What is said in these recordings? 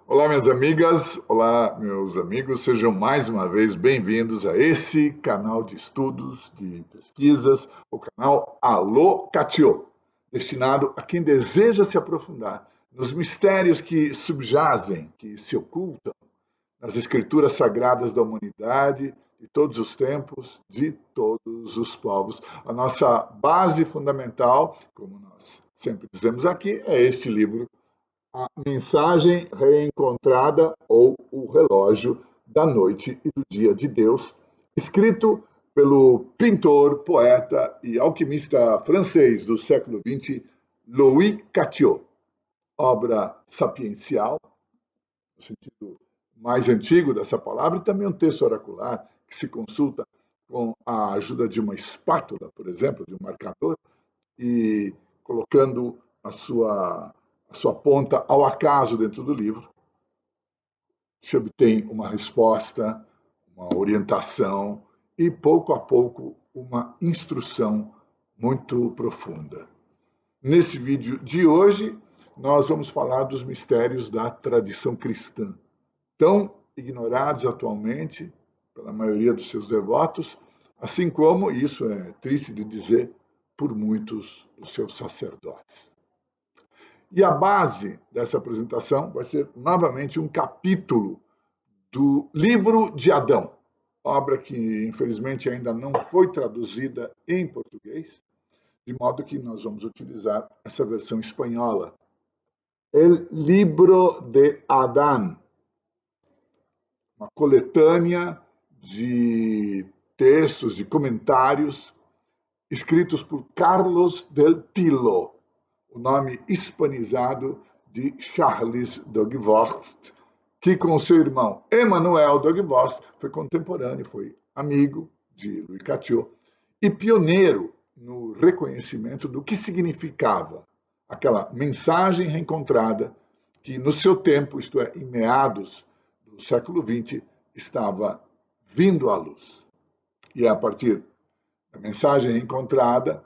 Olá, minhas amigas, olá, meus amigos, sejam mais uma vez bem-vindos a esse canal de estudos, de pesquisas, o canal Alô Catio, destinado a quem deseja se aprofundar nos mistérios que subjazem, que se ocultam nas escrituras sagradas da humanidade, de todos os tempos, de todos os povos. A nossa base fundamental, como nós sempre dizemos aqui, é este livro, A Mensagem Reencontrada ou O Relógio da Noite e do Dia de Deus, escrito pelo pintor, poeta e alquimista francês do século XX, Louis Catio. Obra sapiencial, no sentido mais antigo dessa palavra, e também um texto oracular que se consulta com a ajuda de uma espátula, por exemplo, de um marcador, e colocando a sua ponta ao acaso dentro do livro, se obtém uma resposta, uma orientação e, pouco a pouco, uma instrução muito profunda. Nesse vídeo de hoje, nós vamos falar dos mistérios da tradição cristã, tão ignorados atualmente pela maioria dos seus devotos, assim como, isso é triste de dizer, por muitos dos seus sacerdotes. E a base dessa apresentação vai ser novamente um capítulo do Livro de Adão, obra que infelizmente ainda não foi traduzida em português, de modo que nós vamos utilizar essa versão espanhola. El Libro de Adán, uma coletânea de textos, de comentários escritos por Carlos del Tillo, o nome hispanizado de Charles Dugworth, que com seu irmão Emmanuel Dugworth foi contemporâneo, foi amigo de Louis Catio e pioneiro no reconhecimento do que significava aquela mensagem reencontrada que no seu tempo, isto é, em meados do século XX, estava vindo à luz. E é a partir da mensagem reencontrada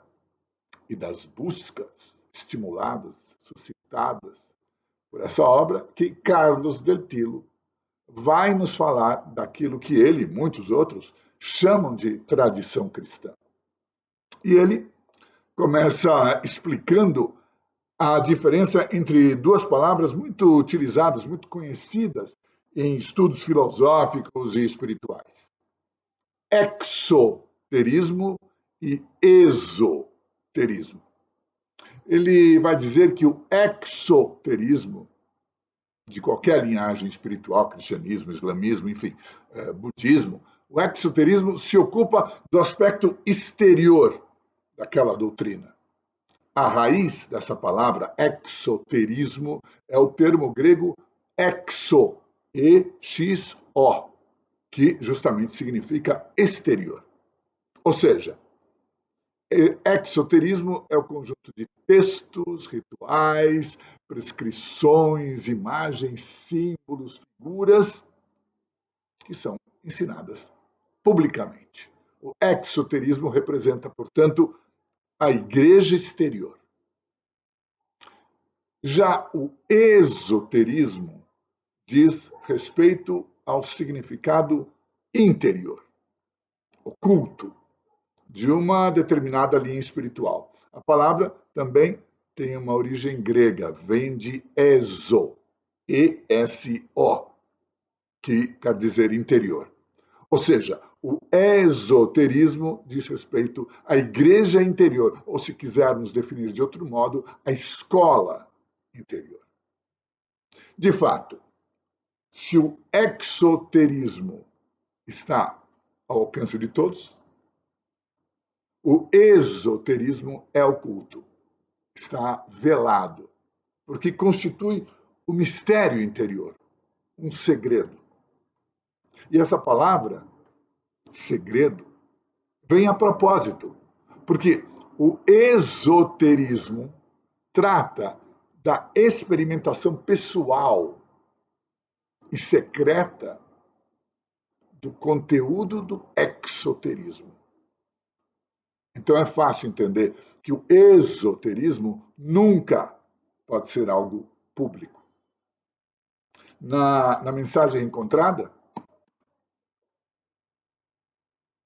e das buscas estimuladas, suscitadas por essa obra, que Carlos del Tillo vai nos falar daquilo que ele e muitos outros chamam de tradição cristã. E ele começa explicando a diferença entre duas palavras muito utilizadas, muito conhecidas em estudos filosóficos e espirituais: exoterismo e esoterismo. Ele vai dizer que o exoterismo, de qualquer linhagem espiritual, cristianismo, islamismo, enfim, budismo, o exoterismo se ocupa do aspecto exterior daquela doutrina. A raiz dessa palavra, exoterismo, é o termo grego exo, E-X-O, que justamente significa exterior. Ou seja, exoterismo é o conjunto de textos, rituais, prescrições, imagens, símbolos, figuras que são ensinadas publicamente. O exoterismo representa, portanto, a igreja exterior. Já o esoterismo diz respeito ao significado interior, oculto, de uma determinada linha espiritual. A palavra também tem uma origem grega, vem de eso, E-S-O, que quer dizer interior. Ou seja, o esoterismo diz respeito à igreja interior, ou se quisermos definir de outro modo, a escola interior. De fato, se o exoterismo está ao alcance de todos, o esoterismo é oculto, está velado, porque constitui o mistério interior, um segredo. E essa palavra, segredo, vem a propósito, porque o esoterismo trata da experimentação pessoal e secreta do conteúdo do exoterismo. Então é fácil entender que o esoterismo nunca pode ser algo público. na mensagem encontrada,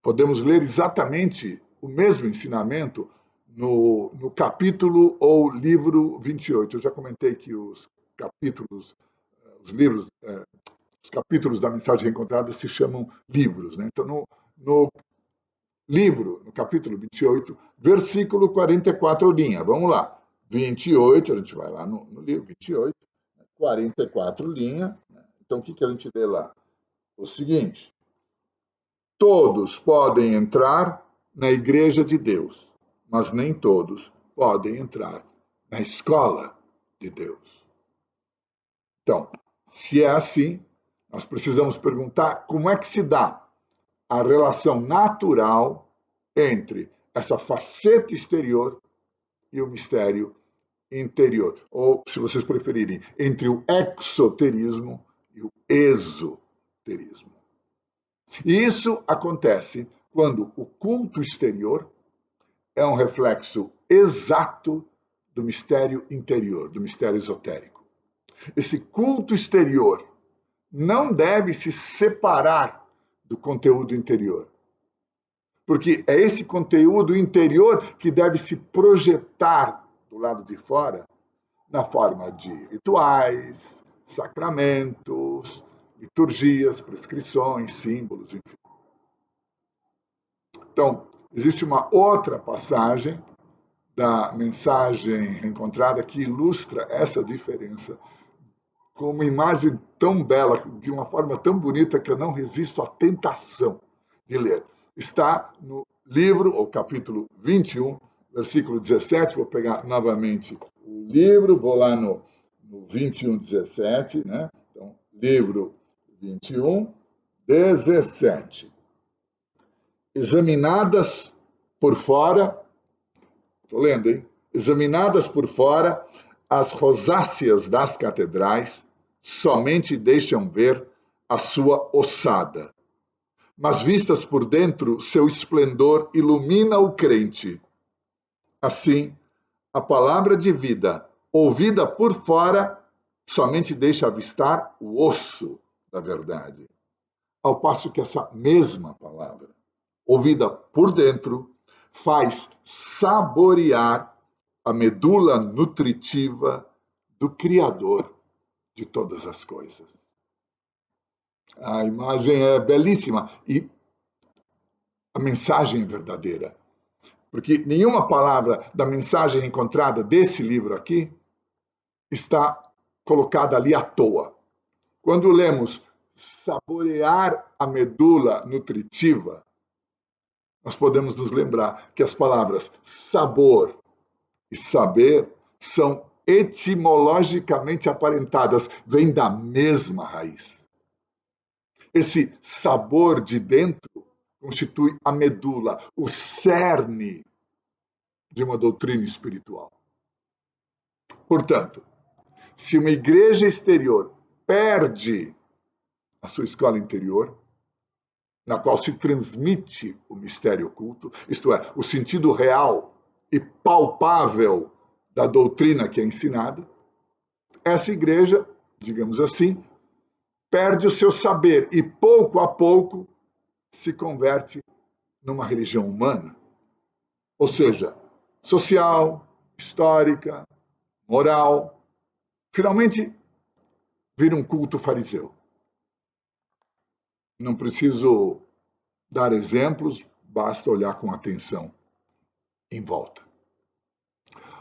podemos ler exatamente o mesmo ensinamento no capítulo ou livro 28. Eu já comentei que os capítulos, os livros, os capítulos da mensagem encontrada se chamam livros, né? Então, no livro, no capítulo 28, versículo 44, linha. Vamos lá. 28, a gente vai lá no livro 28, 44, linha. Então, o que a gente lê lá? O seguinte: todos podem entrar na igreja de Deus, mas nem todos podem entrar na escola de Deus. Então, se é assim, nós precisamos perguntar como é que se dá a relação natural entre essa faceta exterior e o mistério interior, ou, se vocês preferirem, entre o exoterismo e o esoterismo. E isso acontece quando o culto exterior é um reflexo exato do mistério interior, do mistério esotérico. Esse culto exterior não deve se separar do conteúdo interior, porque é esse conteúdo interior que deve se projetar do lado de fora na forma de rituais, sacramentos, liturgias, prescrições, símbolos, enfim. Então, existe uma outra passagem da mensagem encontrada que ilustra essa diferença com uma imagem tão bela, de uma forma tão bonita, que eu não resisto à tentação de ler. Está no livro, ou capítulo 21, versículo 17. Vou pegar novamente o livro, vou lá no 21, 17, né? Então, livro 21, 17. Examinadas por fora, estou lendo, hein? Examinadas por fora, as rosáceas das catedrais somente deixam ver a sua ossada, mas vistas por dentro, seu esplendor ilumina o crente. Assim, a palavra de vida, ouvida por fora, somente deixa avistar o osso da verdade. Ao passo que essa mesma palavra, ouvida por dentro, faz saborear a medula nutritiva do Criador de todas as coisas. A imagem é belíssima e a mensagem é verdadeira, porque nenhuma palavra da mensagem encontrada desse livro aqui está colocada ali à toa. Quando lemos saborear a medula nutritiva, nós podemos nos lembrar que as palavras sabor e saber são etimologicamente aparentadas, vêm da mesma raiz. Esse sabor de dentro constitui a medula, o cerne de uma doutrina espiritual. Portanto, se uma igreja exterior perde a sua escola interior, na qual se transmite o mistério oculto, isto é, o sentido real e palpável da doutrina que é ensinada, essa igreja, digamos assim, perde o seu saber e, pouco a pouco, se converte numa religião humana, ou seja, social, histórica, moral. Finalmente, vira um culto fariseu. Não preciso dar exemplos, basta olhar com atenção em volta.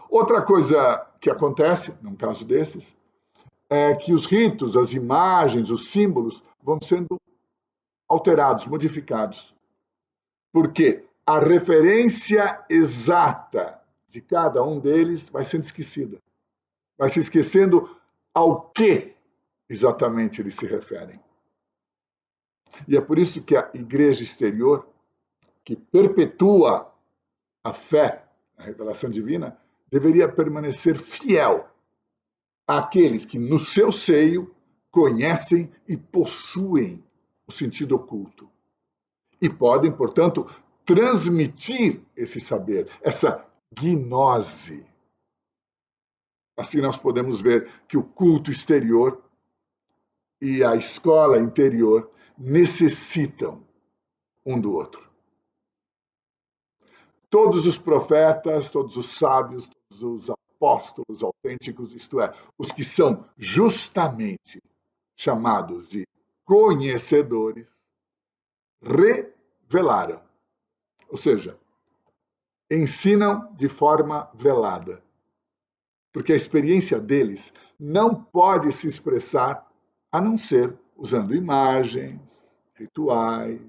Outra coisa que acontece, num caso desses, é que os ritos, as imagens, os símbolos vão sendo alterados, modificados. Porque a referência exata de cada um deles vai sendo esquecida. Vai se esquecendo ao que exatamente eles se referem. E é por isso que a igreja exterior, que perpetua a fé, a revelação divina, deveria permanecer fiel àqueles que no seu seio conhecem e possuem o sentido oculto. E podem, portanto, transmitir esse saber, essa gnose. Assim nós podemos ver que o culto exterior e a escola interior necessitam um do outro. Todos os profetas, todos os sábios, todos os apóstolos autênticos, isto é, os que são justamente chamados de conhecedores, revelaram, ou seja, ensinam de forma velada, porque a experiência deles não pode se expressar a não ser usando imagens, rituais,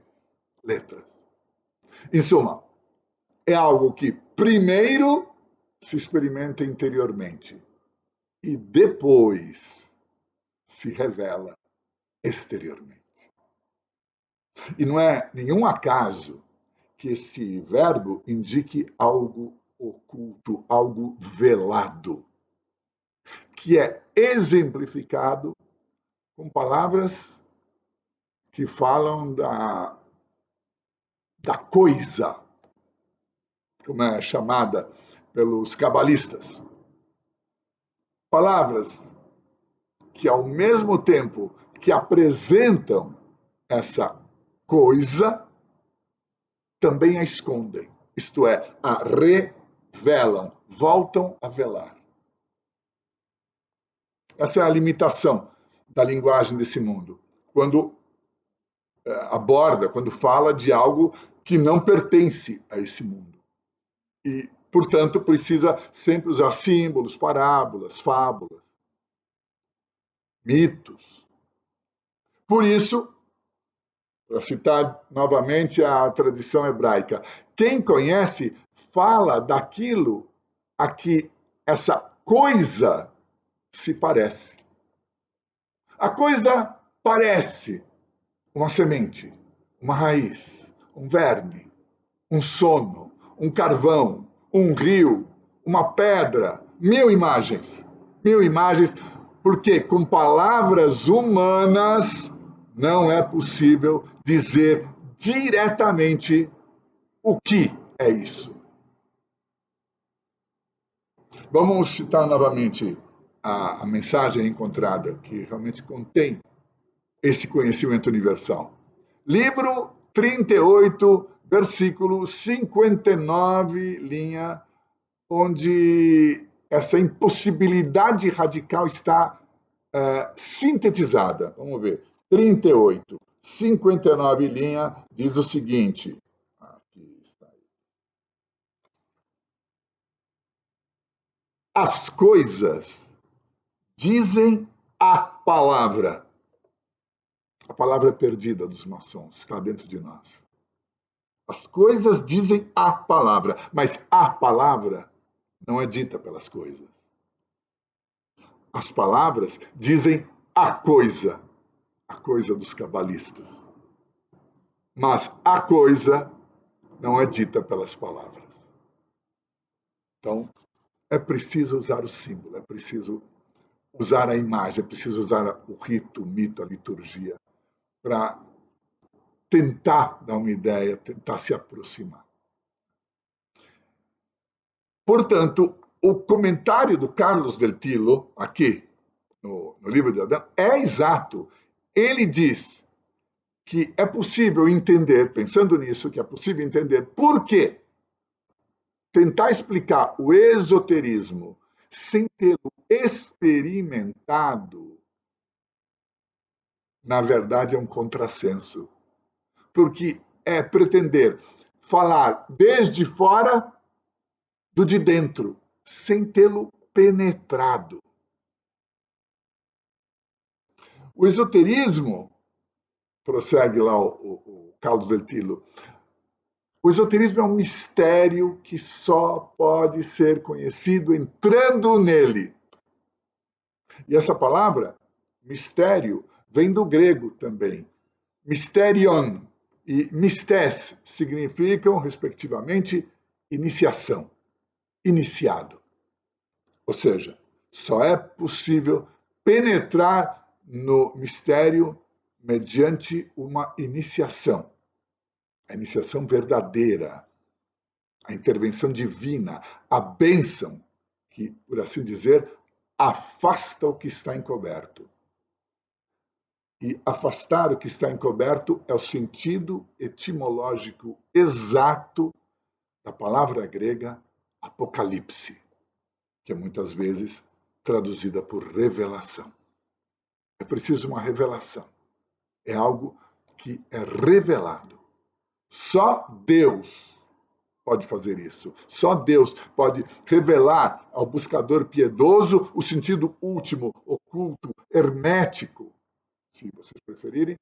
letras. Em suma, é algo que primeiro se experimenta interiormente e depois se revela exteriormente. E não é nenhum acaso que esse verbo indique algo oculto, algo velado, que é exemplificado com palavras que falam da coisa, como é chamada pelos cabalistas. Palavras que, ao mesmo tempo que apresentam essa coisa, também a escondem, isto é, a revelam, voltam a velar. Essa é a limitação da linguagem desse mundo, quando aborda, quando fala de algo que não pertence a esse mundo. E, portanto, precisa sempre usar símbolos, parábolas, fábulas, mitos. Por isso, para citar novamente a tradição hebraica, quem conhece fala daquilo a que essa coisa se parece. A coisa parece uma semente, uma raiz, um verme, um sono, um carvão, um rio, uma pedra, mil imagens, porque com palavras humanas não é possível dizer diretamente o que é isso. Vamos citar novamente a mensagem encontrada, que realmente contém esse conhecimento universal. Livro 38, versículo 59, linha, onde essa impossibilidade radical está sintetizada. Vamos ver. 38, 59, linha, diz o seguinte. Aqui está. As coisas dizem a palavra. A palavra perdida dos maçons está dentro de nós. As coisas dizem a palavra, mas a palavra não é dita pelas coisas. As palavras dizem a coisa dos cabalistas. Mas a coisa não é dita pelas palavras. Então, é preciso usar o símbolo, é preciso usar a imagem, é preciso usar o rito, o mito, a liturgia, para tentar dar uma ideia, tentar se aproximar. Portanto, o comentário do Carlos Del Tillo, aqui no livro de Adão, é exato. Ele diz que é possível entender, pensando nisso, que é possível entender por quê tentar explicar o esoterismo sem tê-lo experimentado, na verdade é um contrassenso. Porque é pretender falar desde fora do de dentro, sem tê-lo penetrado. O esoterismo, prossegue lá o Carlos Del Tillo, o esoterismo é um mistério que só pode ser conhecido entrando nele. E essa palavra, mistério, vem do grego também. Mysterion e mistes significam, respectivamente, iniciação, iniciado. Ou seja, só é possível penetrar no mistério mediante uma iniciação. A iniciação verdadeira, a intervenção divina, a bênção que, por assim dizer, afasta o que está encoberto. E afastar o que está encoberto é o sentido etimológico exato da palavra grega apocalipse, que é muitas vezes traduzida por revelação. É preciso uma revelação. É algo que é revelado. Só Deus pode fazer isso. Só Deus pode revelar ao buscador piedoso o sentido último, oculto, hermético, se vocês preferirem,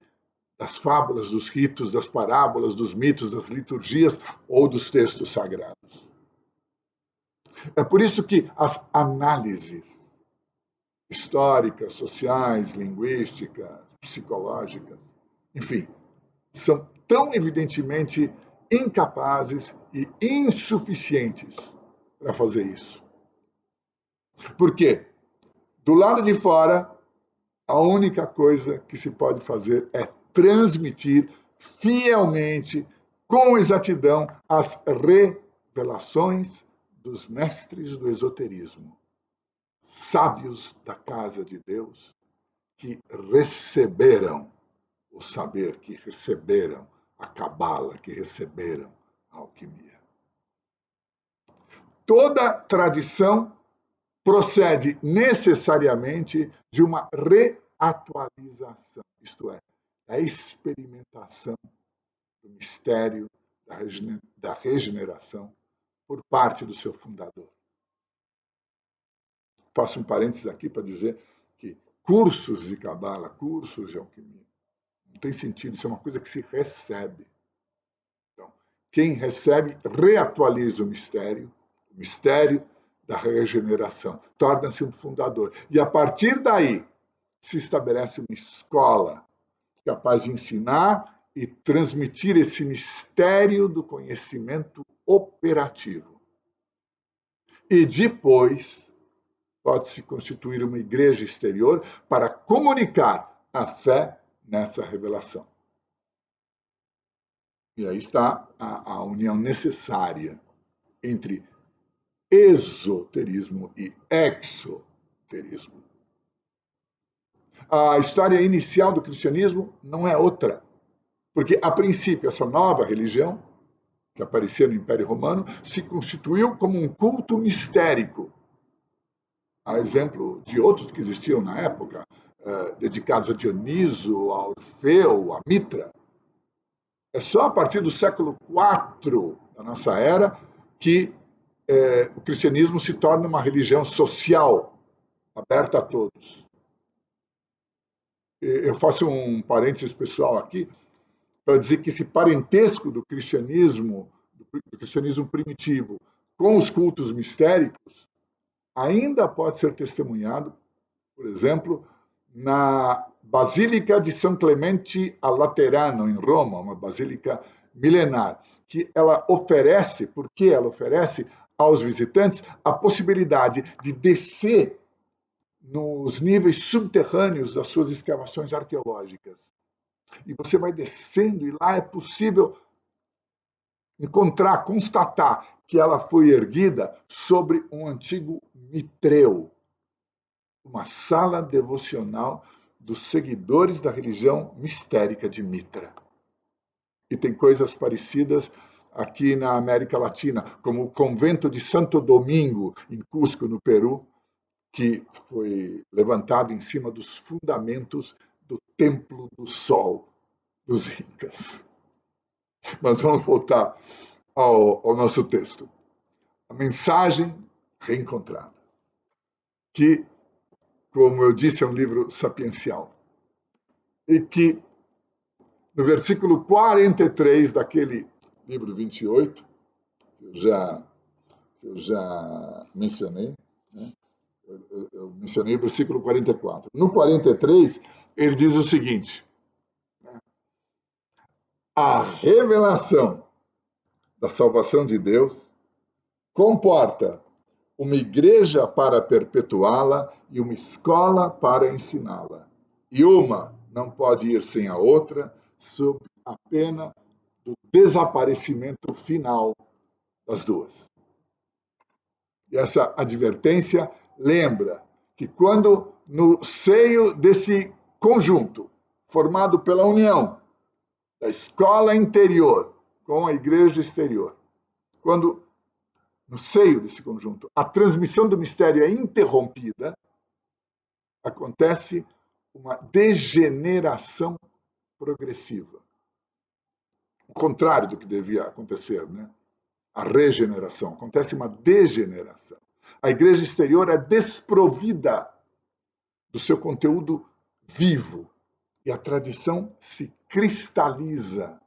das fábulas, dos ritos, das parábolas, dos mitos, das liturgias ou dos textos sagrados. É por isso que as análises históricas, sociais, linguísticas, psicológicas, enfim, são tão evidentemente incapazes e insuficientes para fazer isso. Por quê? Do lado de fora, a única coisa que se pode fazer é transmitir fielmente, com exatidão, as revelações dos mestres do esoterismo, sábios da casa de Deus, que receberam o saber, que receberam a cabala, que receberam a alquimia. Toda tradição procede necessariamente de uma reatualização, isto é, a experimentação do mistério da regeneração por parte do seu fundador. Faço um parênteses aqui para dizer que cursos de cabala, cursos de alquimia, não tem sentido, isso é uma coisa que se recebe. Então, quem recebe reatualiza o mistério da regeneração, torna-se um fundador. E a partir daí se estabelece uma escola capaz de ensinar e transmitir esse mistério do conhecimento operativo. E depois pode-se constituir uma igreja exterior para comunicar a fé nessa revelação. E aí está a união necessária entre esoterismo e exoterismo. A história inicial do cristianismo não é outra, porque, a princípio, essa nova religião, que aparecia no Império Romano, se constituiu como um culto mistérico, a exemplo de outros que existiam na época, dedicados a Dioniso, a Orfeu, a Mitra. É só a partir do século IV da nossa era que o cristianismo se torna uma religião social, aberta a todos. Eu faço um parênteses pessoal aqui para dizer que esse parentesco do cristianismo primitivo, com os cultos mistéricos, ainda pode ser testemunhado, por exemplo, na Basílica de São Clemente a Laterano, em Roma, uma basílica milenar, que ela oferece, porque ela oferece aos visitantes a possibilidade de descer nos níveis subterrâneos das suas escavações arqueológicas. E você vai descendo e lá é possível encontrar, constatar que ela foi erguida sobre um antigo mitreu, uma sala devocional dos seguidores da religião mistérica de Mitra. E tem coisas parecidas aqui na América Latina, como o convento de Santo Domingo, em Cusco, no Peru, que foi levantado em cima dos fundamentos do Templo do Sol dos Incas. Mas vamos voltar ao nosso texto. A mensagem reencontrada, que, como eu disse, é um livro sapiencial, e que, no versículo 43 daquele livro 28, que eu já mencionei, né? Eu mencionei o versículo 44. No 43, ele diz o seguinte: a revelação da salvação de Deus comporta uma igreja para perpetuá-la e uma escola para ensiná-la. E uma não pode ir sem a outra, sob a pena do desaparecimento final das duas. E essa advertência lembra que quando no seio desse conjunto formado pela união da escola interior com a igreja exterior. Quando, no seio desse conjunto, a transmissão do mistério é interrompida, acontece uma degeneração progressiva. O contrário do que devia acontecer, né? A regeneração. Acontece uma degeneração. A igreja exterior é desprovida do seu conteúdo vivo e a tradição se cristaliza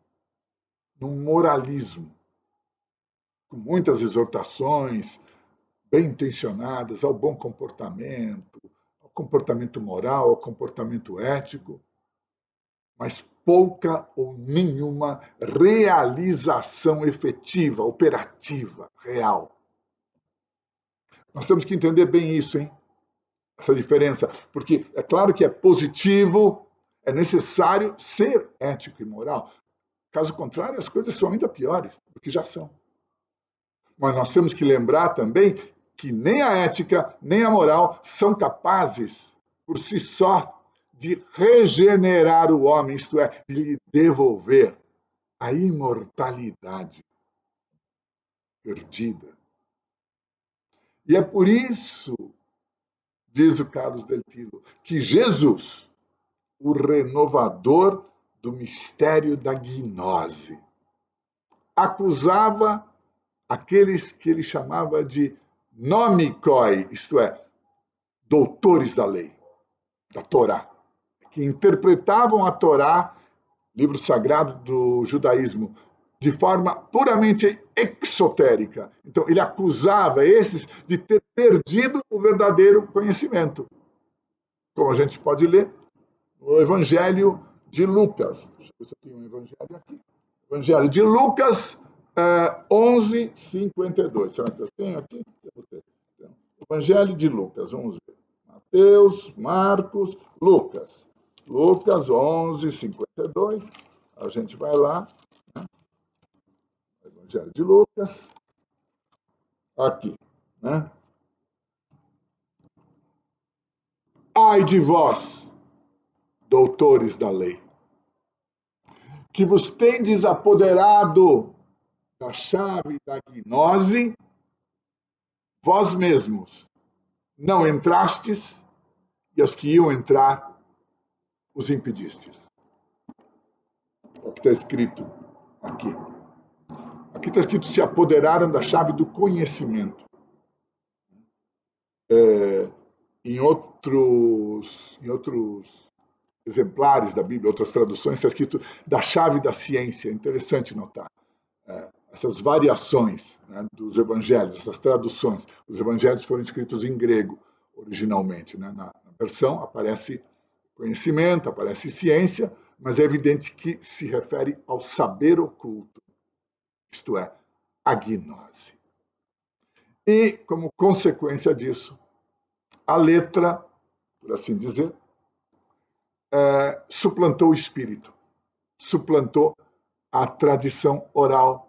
num moralismo, com muitas exortações bem intencionadas ao bom comportamento, ao comportamento moral, ao comportamento ético, mas pouca ou nenhuma realização efetiva, operativa, real. Nós temos que entender bem isso, hein? Essa diferença, porque é claro que é positivo, é necessário ser ético e moral. Caso contrário, as coisas são ainda piores do que já são. Mas nós temos que lembrar também que nem a ética, nem a moral são capazes, por si só, de regenerar o homem, isto é, de lhe devolver a imortalidade perdida. E é por isso, diz o Carlos Del Tilo, que Jesus, o renovador do mistério da gnose, acusava aqueles que ele chamava de nomikoi, isto é, doutores da lei, da Torá, que interpretavam a Torá, livro sagrado do judaísmo, de forma puramente exotérica. Então, ele acusava esses de ter perdido o verdadeiro conhecimento. Como a gente pode ler no Evangelho de Lucas. Deixa eu ver se eu tenho um evangelho aqui. Evangelho de Lucas 11:52. Será que eu tenho aqui? Evangelho de Lucas, vamos ver. Mateus, Marcos, Lucas. Lucas 11:52. A gente vai lá. Né? Evangelho de Lucas. Aqui. Né? Ai de vós, doutores da lei, que vos tendes apoderado da chave da gnose, vós mesmos não entrastes, e os que iam entrar os impedistes. É o que está escrito aqui. Aqui está escrito: se apoderaram da chave do conhecimento. Em outros exemplares da Bíblia, outras traduções, está escrito da chave da ciência. É interessante notar essas variações, né, dos evangelhos, essas traduções. Os evangelhos foram escritos em grego originalmente. Né? Na versão aparece conhecimento, aparece ciência, mas é evidente que se refere ao saber oculto, isto é, a gnose. E, como consequência disso, a letra, por assim dizer, suplantou o espírito, suplantou a tradição oral,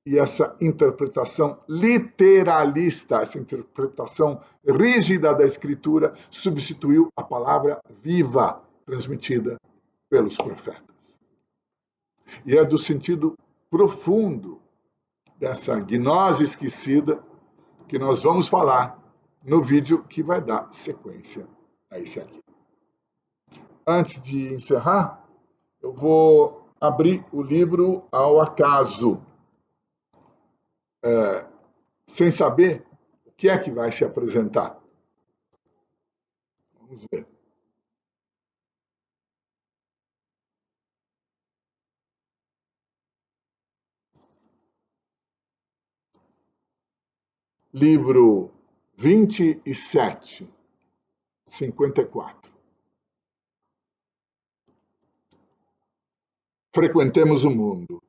e essa interpretação literalista, essa interpretação rígida da Escritura, substituiu a palavra viva transmitida pelos profetas. E é do sentido profundo dessa gnose esquecida que nós vamos falar no vídeo que vai dar sequência a esse aqui. Antes de encerrar, eu vou abrir o livro ao acaso, sem saber o que é que vai se apresentar. Vamos ver. Livro 27, 54. Frequentemos o mundo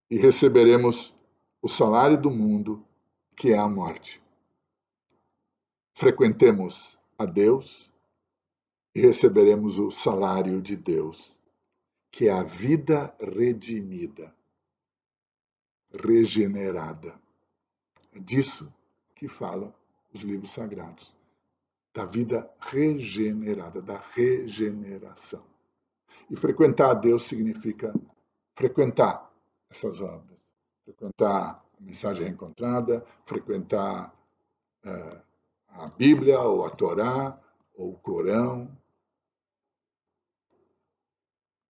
e receberemos o salário do mundo, que é a morte. Frequentemos a Deus e receberemos o salário de Deus, que é a vida redimida, regenerada. É disso que falam os livros sagrados, da vida regenerada, da regeneração. E frequentar a Deus significa frequentar essas obras, frequentar a mensagem encontrada, frequentar a Bíblia, ou a Torá, ou o Corão,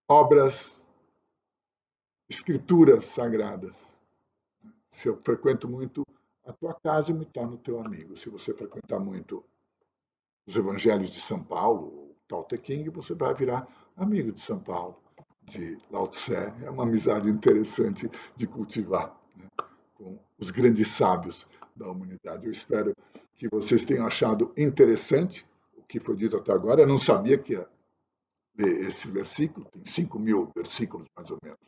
obras, escrituras sagradas. Se eu frequento muito a tua casa, eu me torno teu amigo. Se você frequentar muito os evangelhos de São Paulo, ou Tao Te Ching, você vai virar amigo de São Paulo, de Lao Tse. É uma amizade interessante de cultivar, né, com os grandes sábios da humanidade. Eu espero que vocês tenham achado interessante o que foi dito até agora. Eu não sabia que ia ler esse versículo, tem 5.000 versículos mais ou menos.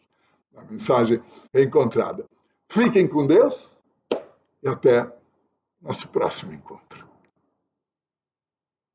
A mensagem é encontrada. Fiquem com Deus e até nosso próximo encontro.